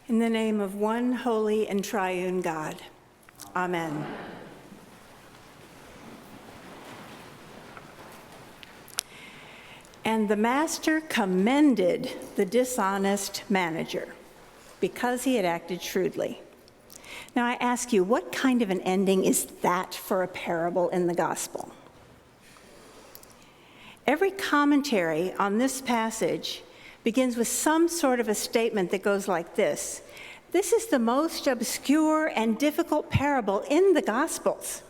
In the name of one holy and triune God, amen. And the master commended the dishonest manager because he had acted shrewdly. Now I ask you, what kind of an ending is that for a parable in the gospel? Every commentary on this passage begins with some sort of a statement that goes like this: this is the most obscure and difficult parable in the Gospels.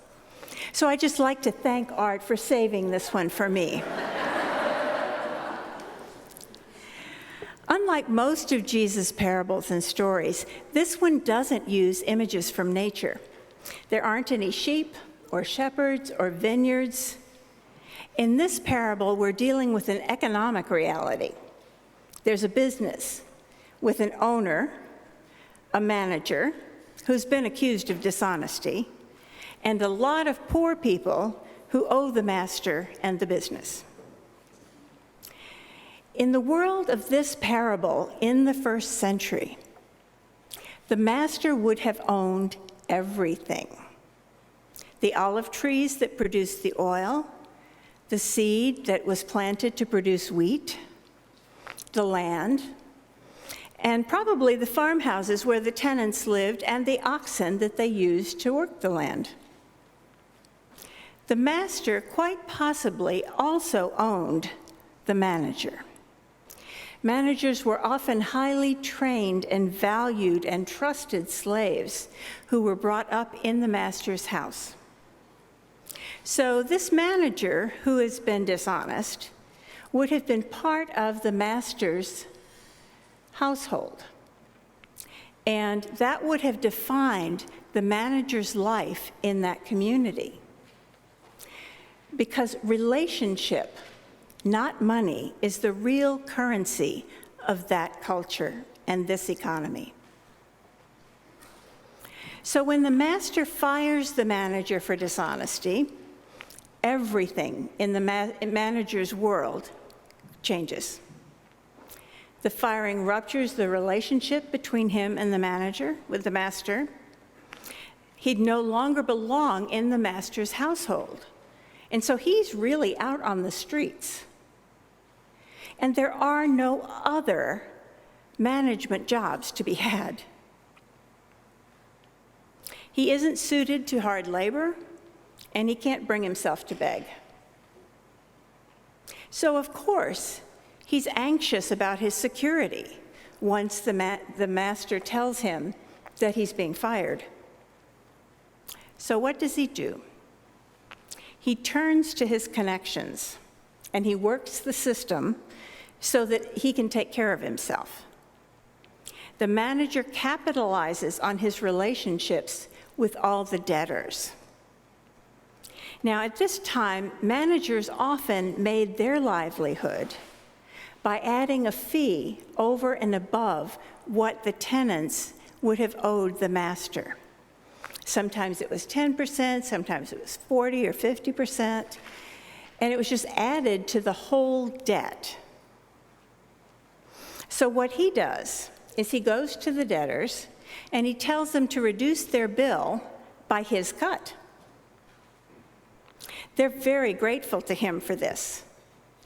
So I just like to thank Art for saving this one for me. Unlike most of Jesus' parables and stories, this one doesn't use images from nature. There aren't any sheep or shepherds or vineyards. In this parable, we're dealing with an economic reality. There's a business with an owner, a manager, who's been accused of dishonesty, and a lot of poor people who owe the master and the business. In the world of this parable in the first century, the master would have owned everything: the olive trees that produced the oil, the seed that was planted to produce wheat, the land, and probably the farmhouses where the tenants lived and the oxen that they used to work the land. The master quite possibly also owned the manager. Managers were often highly trained and valued and trusted slaves who were brought up in the master's house. So this manager, who has been dishonest, would have been part of the master's household. And that would have defined the manager's life in that community. Because relationship, not money, is the real currency of that culture and this economy. So when the master fires the manager for dishonesty, everything in the manager's world changes. The firing ruptures the relationship between him and the manager, with the master. He'd no longer belong in the master's household. And so he's really out on the streets. And there are no other management jobs to be had. He isn't suited to hard labor, and he can't bring himself to beg. So, of course, he's anxious about his security once the master tells him that he's being fired. So what does he do? He turns to his connections, and he works the system so that he can take care of himself. The manager capitalizes on his relationships with all the debtors. Now, at this time, managers often made their livelihood by adding a fee over and above what the tenants would have owed the master. Sometimes it was 10%, sometimes it was 40 or 50%, and it was just added to the whole debt. So what he does is he goes to the debtors and he tells them to reduce their bill by his cut. They're very grateful to him for this.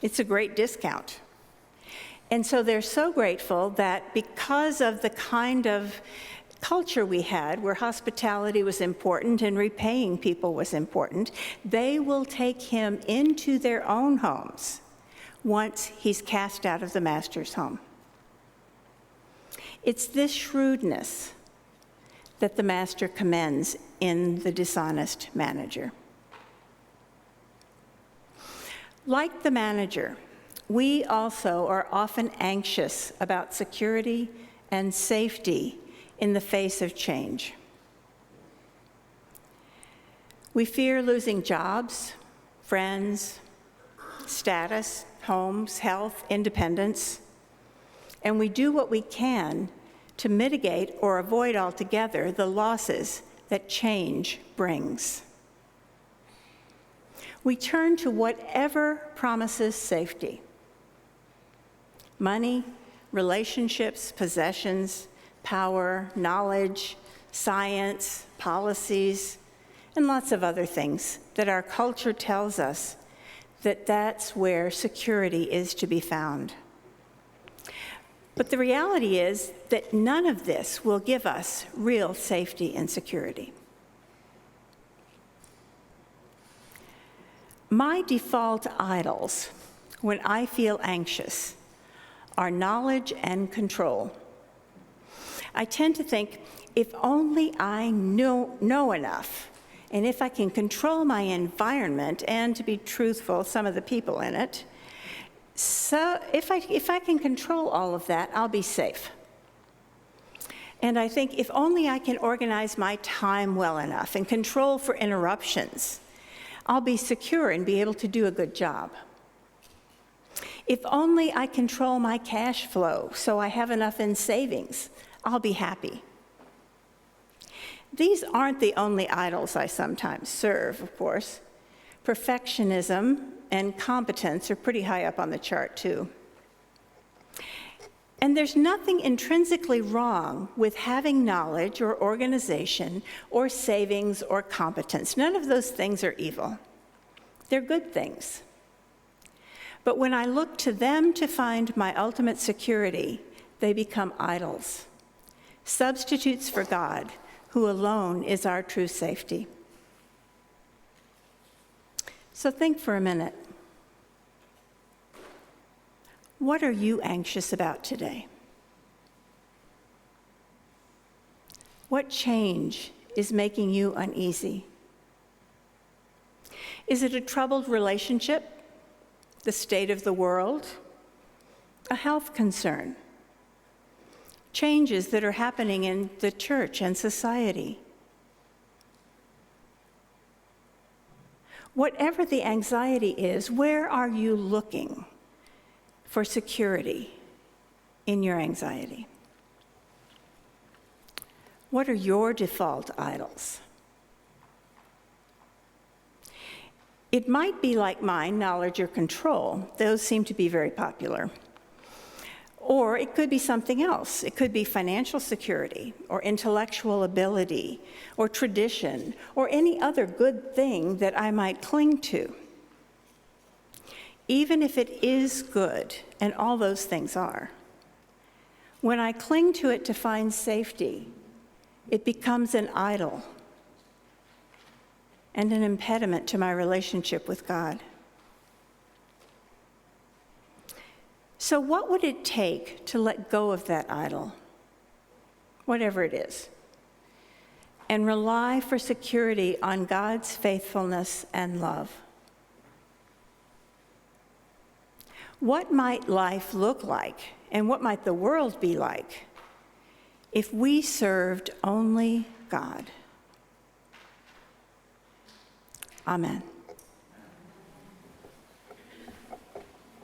It's a great discount. And so they're so grateful that because of the kind of culture we had, where hospitality was important and repaying people was important, they will take him into their own homes once he's cast out of the master's home. It's this shrewdness that the master commends in the dishonest manager. Like the manager, we also are often anxious about security and safety in the face of change. We fear losing jobs, friends, status, homes, health, independence, and we do what we can to mitigate or avoid altogether the losses that change brings. We turn to whatever promises safety: money, relationships, possessions, power, knowledge, science, policies, and lots of other things that our culture tells us that that's where security is to be found. But the reality is that none of this will give us real safety and security. My default idols when I feel anxious are knowledge and control. I tend to think, if only I know enough, and if I can control my environment and, to be truthful, some of the people in it, so if I can control all of that, I'll be safe. And I think if only I can organize my time well enough and control for interruptions, I'll be secure and be able to do a good job. If only I control my cash flow so I have enough in savings, I'll be happy. These aren't the only idols I sometimes serve, of course. Perfectionism and competence are pretty high up on the chart, too. And there's nothing intrinsically wrong with having knowledge or organization or savings or competence. None of those things are evil. They're good things. But when I look to them to find my ultimate security, they become idols, substitutes for God, who alone is our true safety. So think for a minute. What are you anxious about today? What change is making you uneasy? Is it a troubled relationship, the state of the world, a health concern, changes that are happening in the church and society? Whatever the anxiety is, where are you looking for security in your anxiety? What are your default idols? It might be like mine, knowledge or control. Those seem to be very popular. Or it could be something else. It could be financial security, or intellectual ability, or tradition, or any other good thing that I might cling to. Even if it is good, and all those things are, when I cling to it to find safety, it becomes an idol and an impediment to my relationship with God. So what would it take to let go of that idol, whatever it is, and rely for security on God's faithfulness and love? What might life look like, and what might the world be like, if we served only God? Amen.